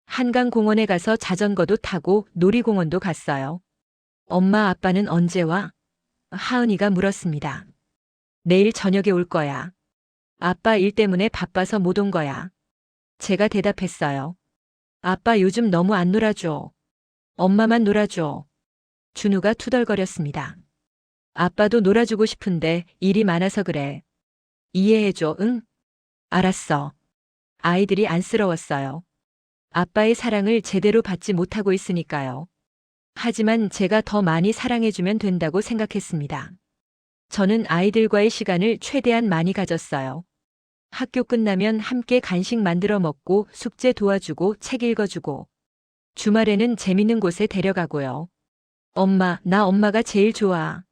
한강공원에 가서 자전거도 타고 놀이공원도 갔어요. 엄마 아빠는 언제 와? 하은이가 물었습니다. 내일 저녁에 올 거야. 아빠 일 때문에 바빠서 못 온 거야. 제가 대답했어요. 아빠 요즘 너무 안 놀아줘. 엄마만 놀아줘. 준우가 투덜거렸습니다. 아빠도 놀아주고 싶은데 일이 많아서 그래. 이해해줘, 응? 알았어. 아이들이 안쓰러웠어요. 아빠의 사랑을 제대로 받지 못하고 있으니까요. 하지만 제가 더 많이 사랑해주면 된다고 생각했습니다. 저는 아이들과의 시간을 최대한 많이 가졌어요. 학교 끝나면 함께 간식 만들어 먹고 숙제 도와주고 책 읽어주고 주말에는 재밌는 곳에 데려가고요. 엄마, 나 엄마가 제일 좋아.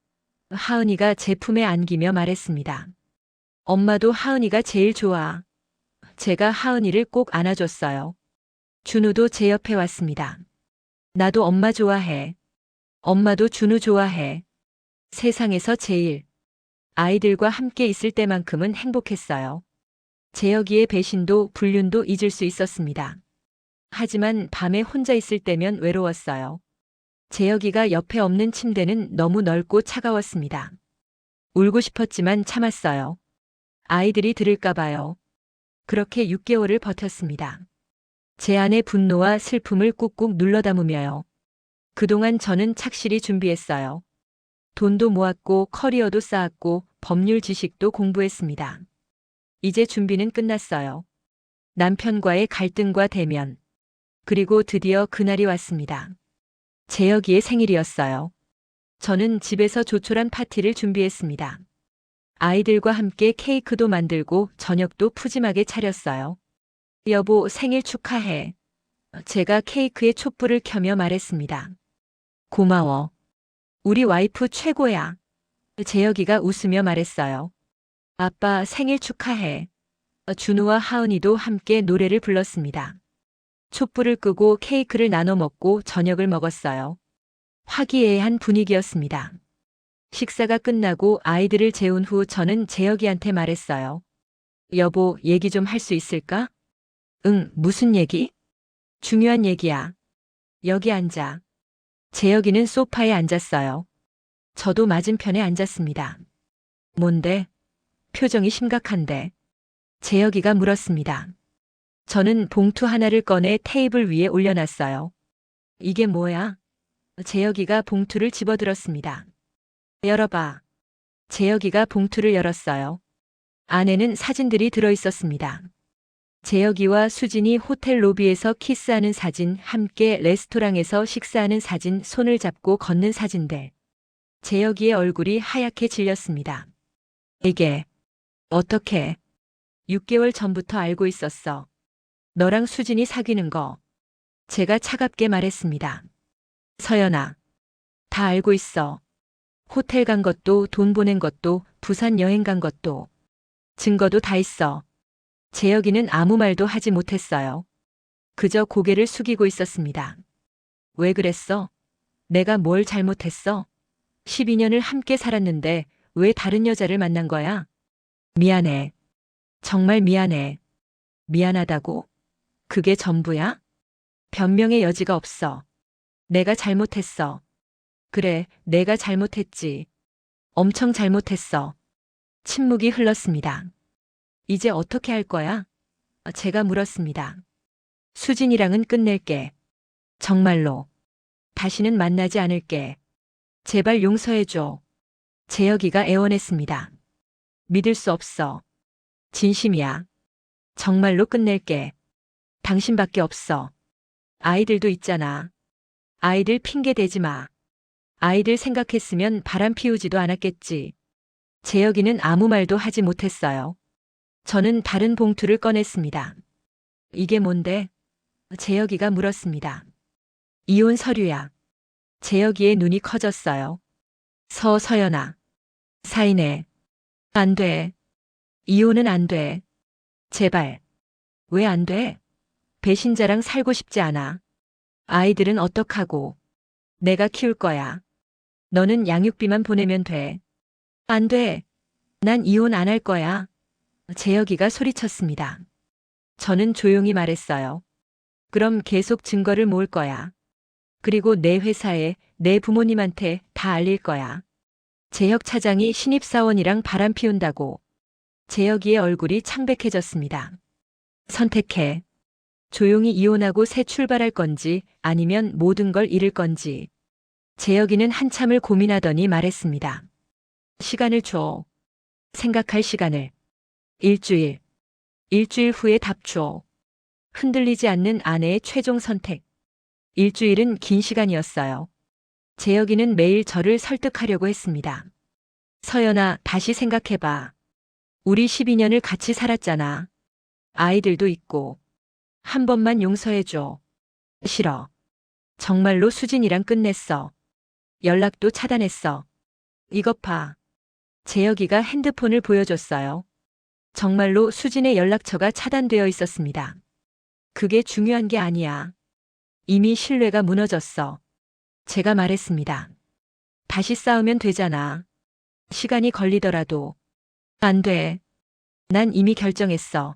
하은이가 제 품에 안기며 말했습니다. 엄마도 하은이가 제일 좋아. 제가 하은이를 꼭 안아줬어요. 준우도 제 옆에 왔습니다. 나도 엄마 좋아해. 엄마도 준우 좋아해. 세상에서 제일. 아이들과 함께 있을 때만큼은 행복했어요. 재혁이의 배신도 불륜도 잊을 수 있었습니다. 하지만 밤에 혼자 있을 때면 외로웠어요. 재혁이가 옆에 없는 침대는 너무 넓고 차가웠습니다. 울고 싶었지만 참았어요. 아이들이 들을까봐요. 그렇게 6개월을 버텼습니다. 제 안의 분노와 슬픔을 꾹꾹 눌러 담으며요. 그동안 저는 착실히 준비했어요. 돈도 모았고 커리어도 쌓았고 법률 지식도 공부했습니다. 이제 준비는 끝났어요. 남편과의 갈등과 대면. 그리고 드디어 그날이 왔습니다. 재혁이의 생일이었어요. 저는 집에서 조촐한 파티를 준비했습니다. 아이들과 함께 케이크도 만들고 저녁도 푸짐하게 차렸어요. 여보, 생일 축하해. 제가 케이크에 촛불을 켜며 말했습니다. 고마워. 우리 와이프 최고야. 재혁이가 웃으며 말했어요. 아빠 생일 축하해. 준우와 하은이도 함께 노래를 불렀습니다. 촛불을 끄고 케이크를 나눠 먹고 저녁을 먹었어요. 화기애애한 분위기였습니다. 식사가 끝나고 아이들을 재운 후 저는 재혁이한테 말했어요. 여보, 얘기 좀 할 수 있을까? 응, 무슨 얘기? 중요한 얘기야. 여기 앉아. 재혁이는 소파에 앉았어요. 저도 맞은편에 앉았습니다. 뭔데? 표정이 심각한데. 재혁이가 물었습니다. 저는 봉투 하나를 꺼내 테이블 위에 올려놨어요. 이게 뭐야? 재혁이가 봉투를 집어들었습니다. 열어봐. 재혁이가 봉투를 열었어요. 안에는 사진들이 들어있었습니다. 재혁이와 수진이 호텔 로비에서 키스하는 사진, 함께 레스토랑에서 식사하는 사진, 손을 잡고 걷는 사진들. 재혁이의 얼굴이 하얗게 질렸습니다. 이게 어떻게? 6개월 전부터 알고 있었어. 너랑 수진이 사귀는 거. 제가 차갑게 말했습니다. 서연아, 다 알고 있어. 호텔 간 것도 돈 보낸 것도 부산 여행 간 것도 증거도 다 있어. 재혁이는 아무 말도 하지 못했어요. 그저 고개를 숙이고 있었습니다. 왜 그랬어? 내가 뭘 잘못했어? 12년을 함께 살았는데 왜 다른 여자를 만난 거야? 미안해. 정말 미안해. 미안하다고? 그게 전부야? 변명의 여지가 없어. 내가 잘못했어. 그래, 내가 잘못했지. 엄청 잘못했어. 침묵이 흘렀습니다. 이제 어떻게 할 거야? 제가 물었습니다. 수진이랑은 끝낼게. 정말로. 다시는 만나지 않을게. 제발 용서해줘. 재혁이가 애원했습니다. 믿을 수 없어. 진심이야. 정말로 끝낼게. 당신밖에 없어. 아이들도 있잖아. 아이들 핑계 대지 마. 아이들 생각했으면 바람 피우지도 않았겠지. 재혁이는 아무 말도 하지 못했어요. 저는 다른 봉투를 꺼냈습니다. 이게 뭔데? 재혁이가 물었습니다. 이혼 서류야. 재혁이의 눈이 커졌어요. 서연아. 사인해. 안 돼. 이혼은 안 돼. 제발. 왜 안 돼? 배신자랑 살고 싶지 않아. 아이들은 어떡하고. 내가 키울 거야. 너는 양육비만 보내면 돼. 안 돼. 난 이혼 안 할 거야. 재혁이가 소리쳤습니다. 저는 조용히 말했어요. 그럼 계속 증거를 모을 거야. 그리고 내 회사에, 내 부모님한테 다 알릴 거야. 재혁 차장이 신입사원이랑 바람 피운다고. 재혁이의 얼굴이 창백해졌습니다. 선택해. 조용히 이혼하고 새 출발할 건지 아니면 모든 걸 잃을 건지. 재혁이는 한참을 고민하더니 말했습니다. 시간을 줘. 생각할 시간을. 일주일. 일주일 후에 답 줘. 흔들리지 않는 아내의 최종 선택. 일주일은 긴 시간이었어요. 재혁이는 매일 저를 설득하려고 했습니다. 서연아, 다시 생각해봐. 우리 12년을 같이 살았잖아. 아이들도 있고. 한 번만 용서해줘. 싫어. 정말로 수진이랑 끝냈어. 연락도 차단했어. 이것 봐. 재혁이가 핸드폰을 보여줬어요. 정말로 수진의 연락처가 차단되어 있었습니다. 그게 중요한 게 아니야. 이미 신뢰가 무너졌어. 제가 말했습니다. 다시 싸우면 되잖아. 시간이 걸리더라도. 안 돼. 난 이미 결정했어.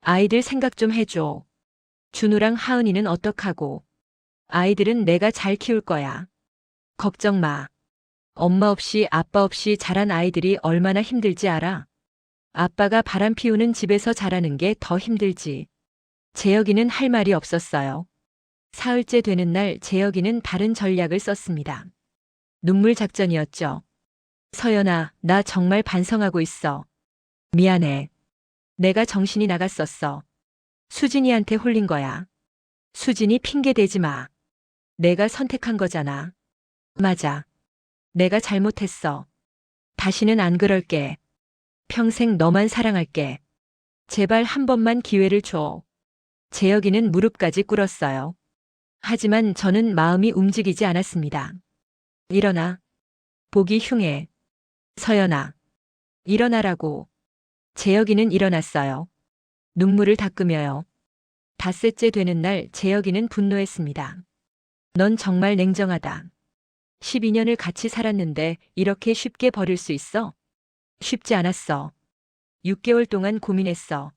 아이들 생각 좀 해줘. 준우랑 하은이는 어떡하고. 아이들은 내가 잘 키울 거야. 걱정 마. 엄마 없이 아빠 없이 자란 아이들이 얼마나 힘들지 알아? 아빠가 바람 피우는 집에서 자라는 게 더 힘들지. 재혁이는 할 말이 없었어요. 사흘째 되는 날 재혁이는 다른 전략을 썼습니다. 눈물 작전이었죠. 서연아, 나 정말 반성하고 있어. 미안해. 내가 정신이 나갔었어. 수진이한테 홀린 거야. 수진이 핑계 대지 마. 내가 선택한 거잖아. 맞아. 내가 잘못했어. 다시는 안 그럴게. 평생 너만 사랑할게. 제발 한 번만 기회를 줘. 재혁이는 무릎까지 꿇었어요. 하지만 저는 마음이 움직이지 않았습니다. 일어나. 보기 흉해. 서연아. 일어나라고. 재혁이는 일어났어요. 눈물을 닦으며요. 닷새째 되는 날 재혁이는 분노했습니다. 넌 정말 냉정하다. 12년을 같이 살았는데 이렇게 쉽게 버릴 수 있어? 쉽지 않았어. 6개월 동안 고민했어.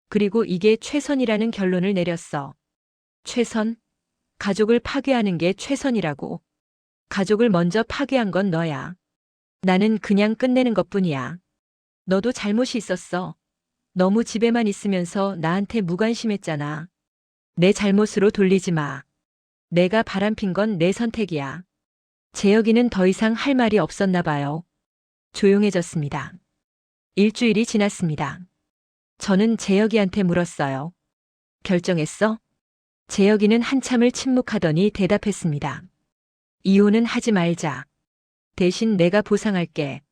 그리고 이게 최선이라는 결론을 내렸어. 최선? 가족을 파괴하는 게 최선이라고. 가족을 먼저 파괴한 건 너야. 나는 그냥 끝내는 것뿐이야. 너도 잘못이 있었어. 너무 집에만 있으면서 나한테 무관심했잖아. 내 잘못으로 돌리지 마. 내가 바람핀 건 내 선택이야. 재혁이는 더 이상 할 말이 없었나 봐요. 조용해졌습니다. 일주일이 지났습니다. 저는 재혁이한테 물었어요. 결정했어? 재혁이는 한참을 침묵하더니 대답했습니다. 이혼은 하지 말자. 대신 내가 보상할게.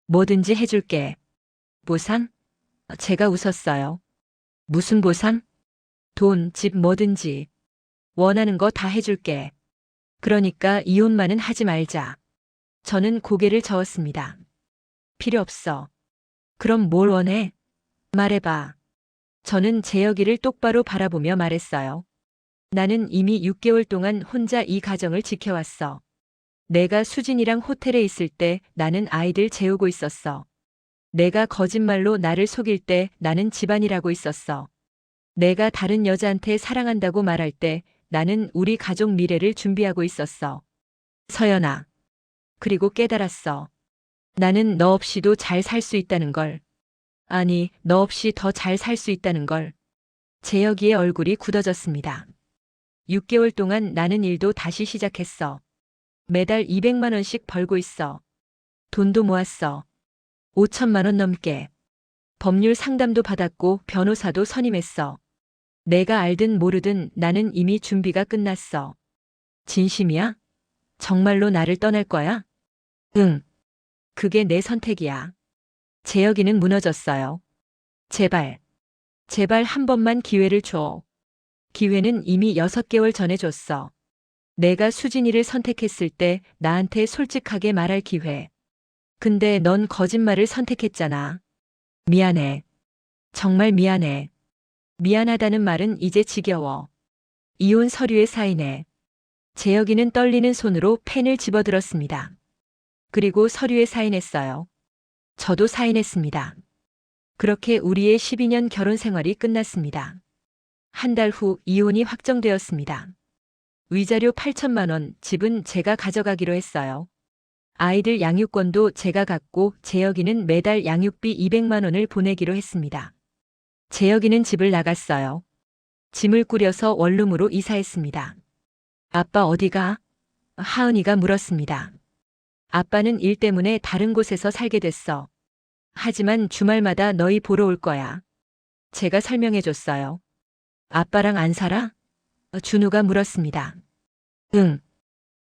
뭐든지 해줄게. 보상? 제가 웃었어요. 무슨 보상? 돈, 집 뭐든지. 원하는 거 다 해줄게. 그러니까 이혼만은 하지 말자. 저는 고개를 저었습니다. 필요 없어. 그럼 뭘 원해? 말해봐. 저는 재혁이를 똑바로 바라보며 말했어요. 나는 이미 6개월 동안 혼자 이 가정을 지켜왔어. 내가 수진이랑 호텔에 있을 때 나는 아이들 재우고 있었어. 내가 거짓말로 나를 속일 때 나는 집안일하고 있었어. 내가 다른 여자한테 사랑한다고 말할 때 나는 우리 가족 미래를 준비하고 있었어. 서연아. 그리고 깨달았어. 나는 너 없이도 잘 살 수 있다는 걸. 아니, 너 없이 더 잘 살 수 있다는 걸. 재혁이의 얼굴이 굳어졌습니다. 6개월 동안 나는 일도 다시 시작했어. 매달 200만 원씩 벌고 있어. 돈도 모았어. 5천만 원 넘게. 법률 상담도 받았고 변호사도 선임했어. 내가 알든 모르든 나는 이미 준비가 끝났어. 진심이야? 정말로 나를 떠날 거야? 응. 그게 내 선택이야. 재혁이는 무너졌어요. 제발. 제발 한 번만 기회를 줘. 기회는 이미 6개월 전에 줬어. 내가 수진이를 선택했을 때 나한테 솔직하게 말할 기회. 근데 넌 거짓말을 선택했잖아. 미안해. 정말 미안해. 미안하다는 말은 이제 지겨워. 이혼 서류에 사인해. 재혁이는 떨리는 손으로 펜을 집어들었습니다. 그리고 서류에 사인했어요. 저도 사인했습니다. 그렇게 우리의 12년 결혼 생활이 끝났습니다. 한 달 후 이혼이 확정되었습니다. 위자료 8천만 원, 집은 제가 가져가기로 했어요. 아이들 양육권도 제가 갖고 재혁이는 매달 양육비 200만 원을 보내기로 했습니다. 재혁이는 집을 나갔어요. 짐을 꾸려서 원룸으로 이사했습니다. 아빠 어디가? 하은이가 물었습니다. 아빠는 일 때문에 다른 곳에서 살게 됐어. 하지만 주말마다 너희 보러 올 거야. 제가 설명해 줬어요. 아빠랑 안 살아? 준우가 물었습니다. 응.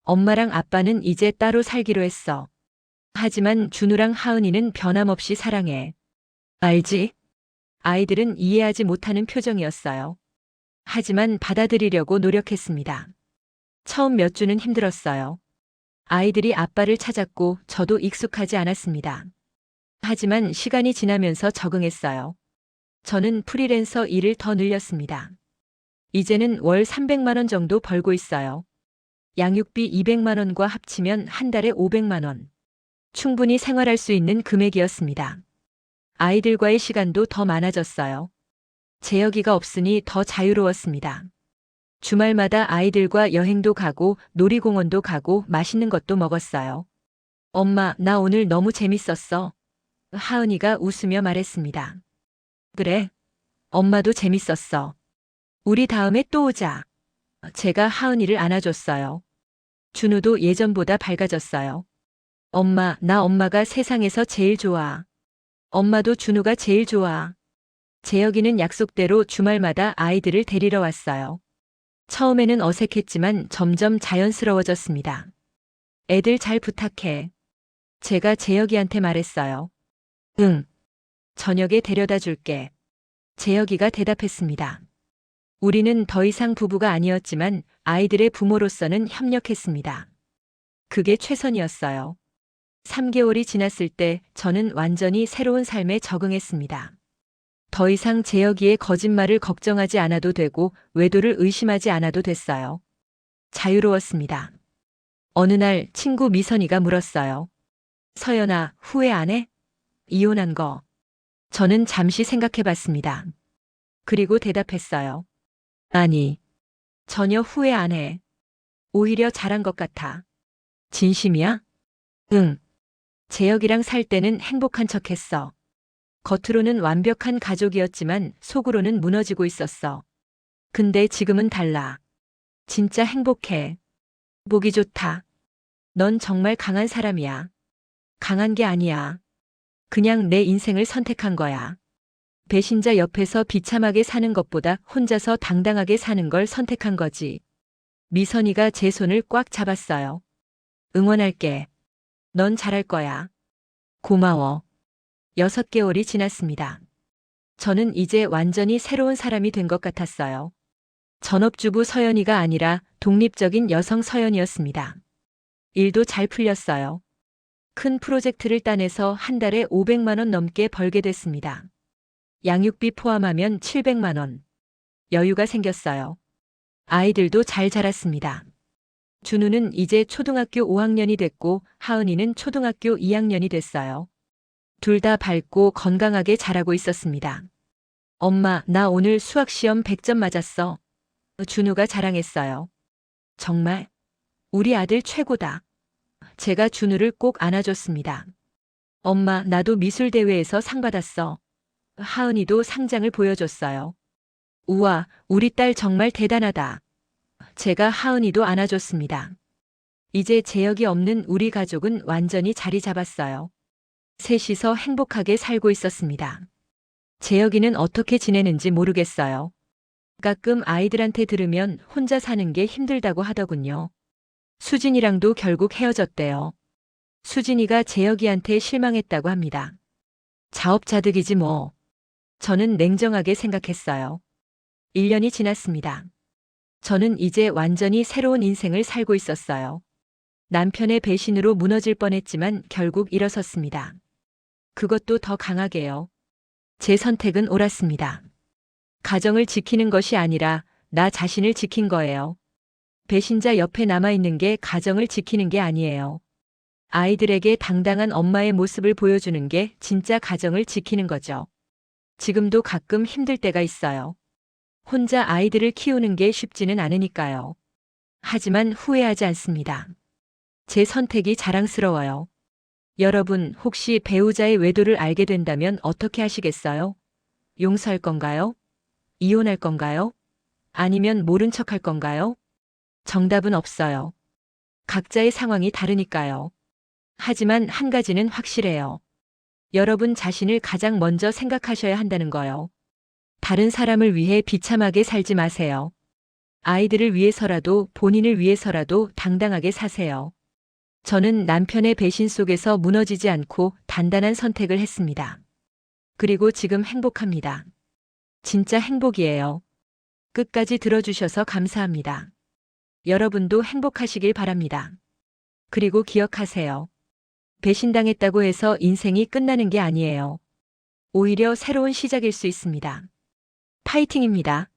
엄마랑 아빠는 이제 따로 살기로 했어. 하지만 준우랑 하은이는 변함없이 사랑해. 알지? 아이들은 이해하지 못하는 표정이었어요. 하지만 받아들이려고 노력했습니다. 처음 몇 주는 힘들었어요. 아이들이 아빠를 찾았고 저도 익숙하지 않았습니다. 하지만 시간이 지나면서 적응했어요. 저는 프리랜서 일을 더 늘렸습니다. 이제는 월 300만 원 정도 벌고 있어요. 양육비 200만 원과 합치면 한 달에 500만 원. 충분히 생활할 수 있는 금액이었습니다. 아이들과의 시간도 더 많아졌어요. 재혁이가 없으니 더 자유로웠습니다. 주말마다 아이들과 여행도 가고 놀이공원도 가고 맛있는 것도 먹었어요. 엄마, 나 오늘 너무 재밌었어. 하은이가 웃으며 말했습니다. 그래. 엄마도 재밌었어. 우리 다음에 또 오자. 제가 하은이를 안아줬어요. 준우도 예전보다 밝아졌어요. 엄마, 나 엄마가 세상에서 제일 좋아. 엄마도 준우가 제일 좋아. 재혁이는 약속대로 주말마다 아이들을 데리러 왔어요. 처음에는 어색했지만 점점 자연스러워졌습니다. 애들 잘 부탁해. 제가 재혁이한테 말했어요. 응. 저녁에 데려다 줄게. 재혁이가 대답했습니다. 우리는 더 이상 부부가 아니었지만 아이들의 부모로서는 협력했습니다. 그게 최선이었어요. 3개월이 지났을 때 저는 완전히 새로운 삶에 적응했습니다. 더 이상 재혁이의 거짓말을 걱정하지 않아도 되고 외도를 의심하지 않아도 됐어요. 자유로웠습니다. 어느 날 친구 미선이가 물었어요. 서연아, 후회 안 해? 이혼한 거. 저는 잠시 생각해 봤습니다. 그리고 대답했어요. 아니, 전혀 후회 안 해. 오히려 잘한 것 같아. 진심이야? 응. 재혁이랑 살 때는 행복한 척했어. 겉으로는 완벽한 가족이었지만 속으로는 무너지고 있었어. 근데 지금은 달라. 진짜 행복해. 보기 좋다. 넌 정말 강한 사람이야. 강한 게 아니야. 그냥 내 인생을 선택한 거야. 배신자 옆에서 비참하게 사는 것보다 혼자서 당당하게 사는 걸 선택한 거지. 미선이가 제 손을 꽉 잡았어요. 응원할게. 넌 잘할 거야. 고마워. 6개월이 지났습니다. 저는 이제 완전히 새로운 사람이 된 것 같았어요. 전업주부 서연이가 아니라 독립적인 여성 서연이었습니다. 일도 잘 풀렸어요. 큰 프로젝트를 따내서 한 달에 500만 원 넘게 벌게 됐습니다. 양육비 포함하면 700만 원. 여유가 생겼어요. 아이들도 잘 자랐습니다. 준우는 이제 초등학교 5학년이 됐고 하은이는 초등학교 2학년이 됐어요. 둘 다 밝고 건강하게 자라고 있었습니다. 엄마, 나 오늘 수학시험 100점 맞았어. 준우가 자랑했어요. 정말? 우리 아들 최고다. 제가 준우를 꼭 안아줬습니다. 엄마, 나도 미술대회에서 상 받았어. 하은이도 상장을 보여줬어요. 우와, 우리 딸 정말 대단하다. 제가 하은이도 안아줬습니다. 이제 재혁이 없는 우리 가족은 완전히 자리 잡았어요. 셋이서 행복하게 살고 있었습니다. 재혁이는 어떻게 지내는지 모르겠어요. 가끔 아이들한테 들으면 혼자 사는 게 힘들다고 하더군요. 수진이랑도 결국 헤어졌대요. 수진이가 재혁이한테 실망했다고 합니다. 자업자득이지 뭐. 저는 냉정하게 생각했어요. 1년이 지났습니다. 저는 이제 완전히 새로운 인생을 살고 있었어요. 남편의 배신으로 무너질 뻔했지만 결국 일어섰습니다. 그것도 더 강하게요. 제 선택은 옳았습니다. 가정을 지키는 것이 아니라 나 자신을 지킨 거예요. 배신자 옆에 남아있는 게 가정을 지키는 게 아니에요. 아이들에게 당당한 엄마의 모습을 보여주는 게 진짜 가정을 지키는 거죠. 지금도 가끔 힘들 때가 있어요. 혼자 아이들을 키우는 게 쉽지는 않으니까요. 하지만 후회하지 않습니다. 제 선택이 자랑스러워요. 여러분, 혹시 배우자의 외도를 알게 된다면 어떻게 하시겠어요? 용서할 건가요? 이혼할 건가요? 아니면 모른 척 할 건가요? 정답은 없어요. 각자의 상황이 다르니까요. 하지만 한 가지는 확실해요. 여러분 자신을 가장 먼저 생각하셔야 한다는 거요. 다른 사람을 위해 비참하게 살지 마세요. 아이들을 위해서라도 본인을 위해서라도 당당하게 사세요. 저는 남편의 배신 속에서 무너지지 않고 단단한 선택을 했습니다. 그리고 지금 행복합니다. 진짜 행복이에요. 끝까지 들어주셔서 감사합니다. 여러분도 행복하시길 바랍니다. 그리고 기억하세요. 배신당했다고 해서 인생이 끝나는 게 아니에요. 오히려 새로운 시작일 수 있습니다. 파이팅입니다.